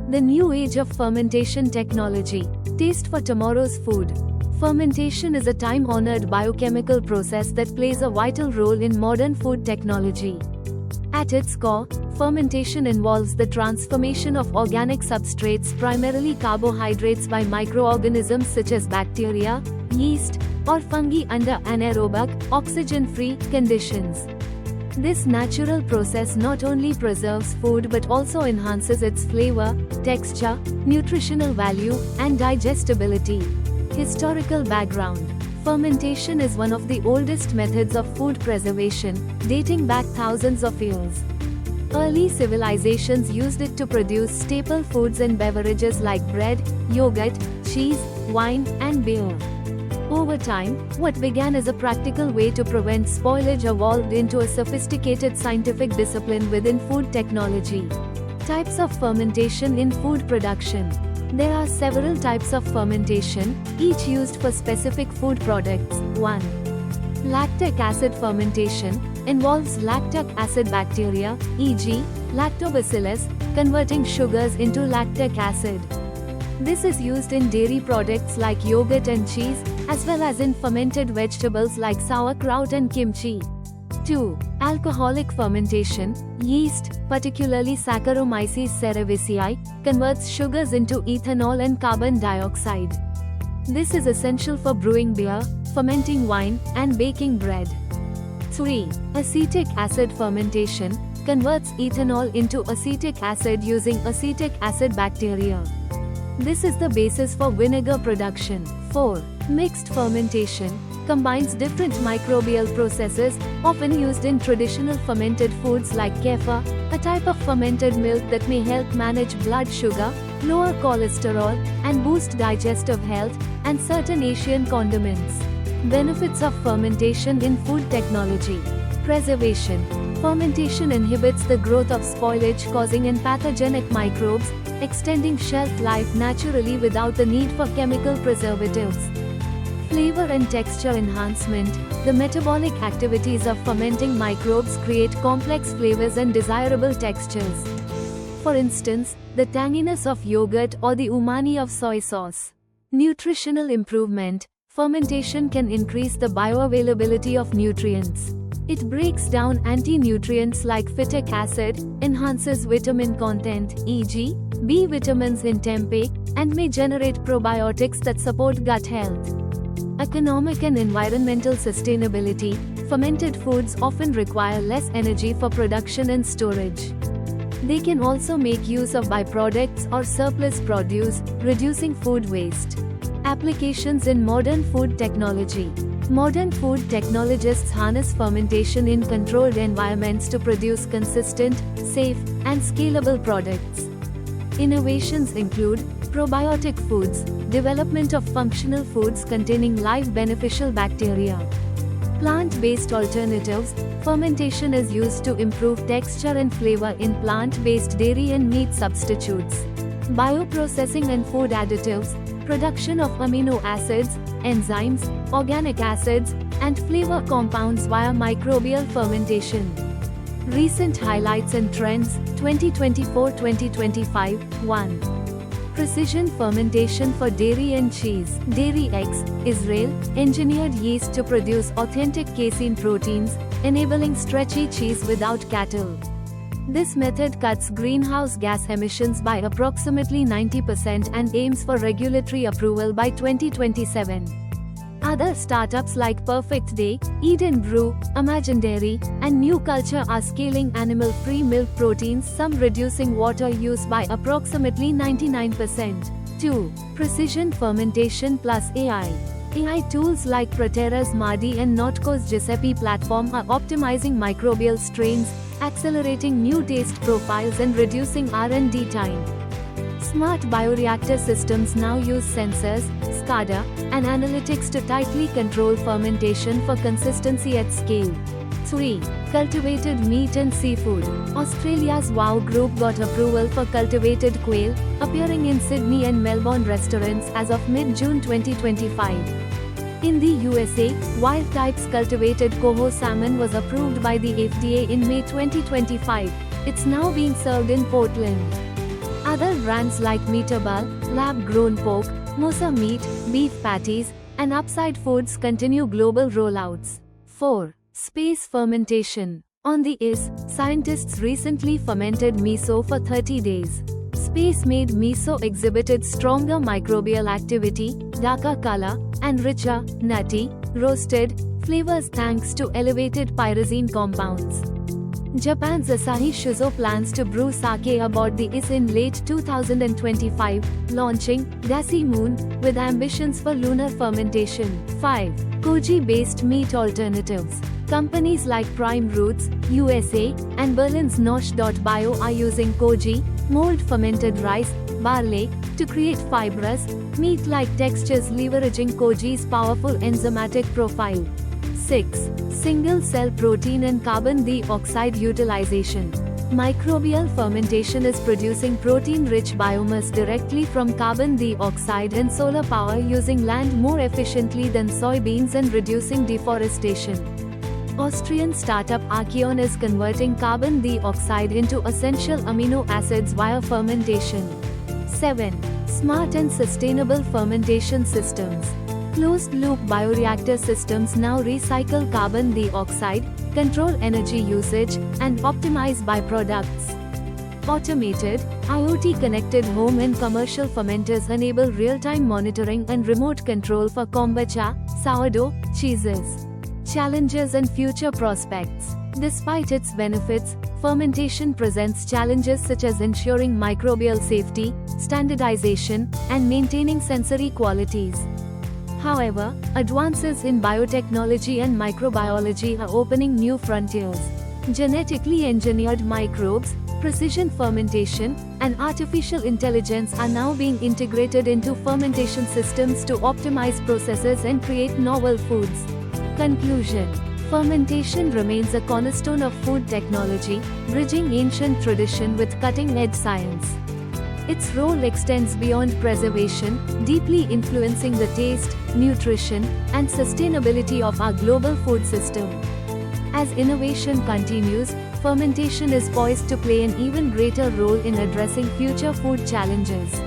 The new age of fermentation technology. Taste for tomorrow's food. Fermentation is a time-honored biochemical process that plays a vital role in modern food technology. At its core, fermentation involves the transformation of organic substrates, primarily carbohydrates, by microorganisms such as bacteria, yeast, or fungi under anaerobic, oxygen-free conditions. This natural process not only preserves food but also enhances its flavor, texture, nutritional value, and digestibility. Historical background. Fermentation is one of the oldest methods of food preservation, dating back thousands of years. Early civilizations used it to produce staple foods and beverages like bread, yogurt, cheese, wine, and beer. Over time, what began as a practical way to prevent spoilage evolved into a sophisticated scientific discipline within food technology. Types of fermentation in food production. There are several types of fermentation, each used for specific food products. 1. Lactic acid fermentation involves lactic acid bacteria, e.g., lactobacillus, converting sugars into lactic acid. This is used in dairy products like yogurt and cheese, as well as in fermented vegetables like sauerkraut and kimchi. 2. Alcoholic fermentation. Yeast, particularly Saccharomyces cerevisiae, converts sugars into ethanol and carbon dioxide. This is essential for brewing beer, fermenting wine, and baking bread. 3. Acetic acid fermentation converts ethanol into acetic acid using acetic acid bacteria. This is the basis for vinegar production. 4. Mixed fermentation combines different microbial processes, often used in traditional fermented foods like kefir, a type of fermented milk that may help manage blood sugar, lower cholesterol, and boost digestive health, and certain Asian condiments. Benefits of fermentation in food technology. Preservation. Fermentation inhibits the growth of spoilage, causing pathogenic microbes, extending shelf life naturally without the need for chemical preservatives. Flavor and texture enhancement. The metabolic activities of fermenting microbes create complex flavors and desirable textures. For instance, the tanginess of yogurt or the umami of soy sauce. Nutritional improvement. Fermentation can increase the bioavailability of nutrients. It breaks down anti-nutrients like phytic acid, enhances vitamin content, e.g., B vitamins in tempeh, and may generate probiotics that support gut health. Economic and environmental sustainability. Fermented foods often require less energy for production and storage. They can also make use of byproducts or surplus produce, reducing food waste. Applications in modern food technology. Modern food technologists harness fermentation in controlled environments to produce consistent, safe, and scalable products. Innovations include probiotic foods, development of functional foods containing live beneficial bacteria. Plant-based alternatives. Fermentation is used to improve texture and flavor in plant-based dairy and meat substitutes. Bioprocessing and food additives. Production of amino acids, enzymes, organic acids, and flavor compounds via microbial fermentation. Recent highlights and trends, 2024-2025. 1. Precision fermentation for dairy and cheese. DairyX, Israel, engineered yeast to produce authentic casein proteins, enabling stretchy cheese without cattle. This method cuts greenhouse gas emissions by approximately 90% and aims for regulatory approval by 2027. Other startups like Perfect Day, Eden Brew, Imagine Dairy, and New Culture are scaling animal-free milk proteins, some reducing water use by approximately 99%. 2. Precision fermentation plus AI. AI tools like Protera's Mardi and Notco's Giuseppe platform are optimizing microbial strains, accelerating new taste profiles and reducing R&D time. Smart bioreactor systems now use sensors, SCADA, and analytics to tightly control fermentation for consistency at scale. 3. Cultivated meat and seafood. Australia's WOW Group got approval for cultivated quail, appearing in Sydney and Melbourne restaurants as of mid-June 2025. In the USA, Wild Types cultivated coho salmon was approved by the FDA in May 2025. It's now being served in Portland. Other brands like Meataball, lab-grown pork, Mosa meat, beef patties, and Upside Foods continue global rollouts. 4. Space fermentation. On the IS, scientists recently fermented miso for 30 days. Space-made miso exhibited stronger microbial activity, darker color, and richer, nutty, roasted flavors thanks to elevated pyrazine compounds. Japan's Asahi Shuzo plans to brew sake aboard the IS in late 2025, launching Gassy Moon with ambitions for lunar fermentation. 5. Koji-based meat alternatives. Companies like Prime Roots, USA, and Berlin's Nosh.bio are using koji, mold fermented rice, barley, to create fibrous, meat-like textures leveraging koji's powerful enzymatic profile. 6. Single-cell protein and carbon dioxide utilization. Microbial fermentation is producing protein-rich biomass directly from carbon dioxide and solar power using land more efficiently than soybeans and reducing deforestation. Austrian startup Archeon is converting carbon dioxide into essential amino acids via fermentation. 7. Smart and sustainable fermentation systems. Closed-loop bioreactor systems now recycle carbon dioxide, control energy usage, and optimize byproducts. Automated, IoT-connected home and commercial fermenters enable real-time monitoring and remote control for kombucha, sourdough, cheeses. Challenges and future prospects. Despite its benefits, fermentation presents challenges such as ensuring microbial safety, standardization, and maintaining sensory qualities. However, advances in biotechnology and microbiology are opening new frontiers. Genetically engineered microbes, precision fermentation, and artificial intelligence are now being integrated into fermentation systems to optimize processes and create novel foods. Conclusion. Fermentation remains a cornerstone of food technology, bridging ancient tradition with cutting-edge science. Its role extends beyond preservation, deeply influencing the taste, nutrition, and sustainability of our global food system. As innovation continues, fermentation is poised to play an even greater role in addressing future food challenges.